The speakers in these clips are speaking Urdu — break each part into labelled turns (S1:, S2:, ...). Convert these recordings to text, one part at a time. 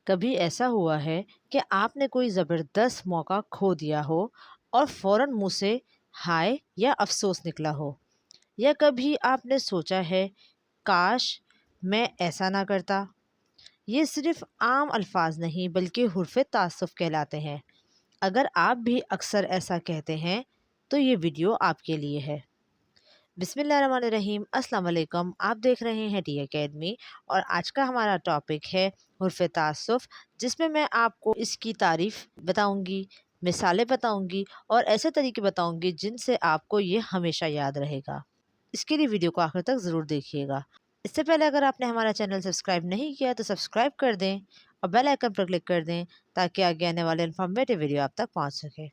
S1: کبھی ایسا ہوا ہے کہ آپ نے کوئی زبردست موقع کھو دیا ہو اور فوراً منہ سے ہائے یا افسوس نکلا ہو؟ یا کبھی آپ نے سوچا ہے کاش میں ایسا نہ کرتا؟ یہ صرف عام الفاظ نہیں بلکہ حرف تعصف کہلاتے ہیں۔ اگر آپ بھی اکثر ایسا کہتے ہیں تو یہ ویڈیو آپ کے لیے ہے۔ بسم اللہ الرحمن الرحیم، السلام علیکم، آپ دیکھ رہے ہیں ٹی اکیڈمی اور آج کا ہمارا ٹاپک ہے حرف تعصف، جس میں آپ کو اس کی تعریف بتاؤں گی، مثالیں بتاؤں گی اور ایسے طریقے بتاؤں گی جن سے آپ کو یہ ہمیشہ یاد رہے گا۔ اس کے لیے ویڈیو کو آخر تک ضرور دیکھیے گا۔ اس سے پہلے اگر آپ نے ہمارا چینل سبسکرائب نہیں کیا تو سبسکرائب کر دیں اور بیل آئیکن پر کلک کر دیں تاکہ آگے آنے والے انفارمیٹیو ویڈیو آپ تک پہنچ سکے۔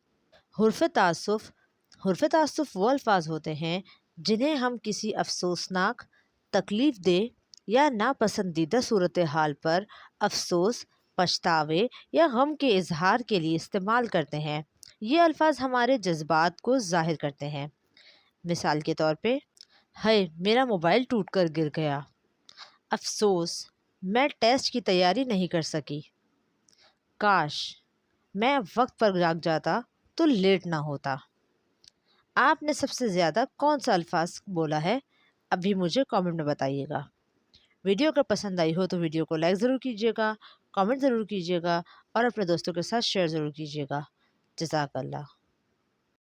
S1: حرف تعصف وہ الفاظ ہوتے ہیں جنہیں ہم کسی افسوسناک، تکلیف دہ یا ناپسندیدہ صورتحال پر افسوس، پچھتاوے یا غم کے اظہار کے لیے استعمال کرتے ہیں۔ یہ الفاظ ہمارے جذبات کو ظاہر کرتے ہیں۔ مثال کے طور پہ، ہائے میرا موبائل ٹوٹ کر گر گیا، افسوس میں ٹیسٹ کی تیاری نہیں کر سکی، کاش میں وقت پر جاگ جاتا تو لیٹ نہ ہوتا۔ آپ نے سب سے زیادہ کون سا الفاظ بولا ہے؟ ابھی مجھے کامنٹ میں بتائیے گا۔ ویڈیو اگر پسند آئی ہو تو ویڈیو کو لائک ضرور کیجیے گا، کامنٹ ضرور کیجیے گا اور اپنے دوستوں کے ساتھ شیئر ضرور کیجیے گا۔ جزاک اللہ۔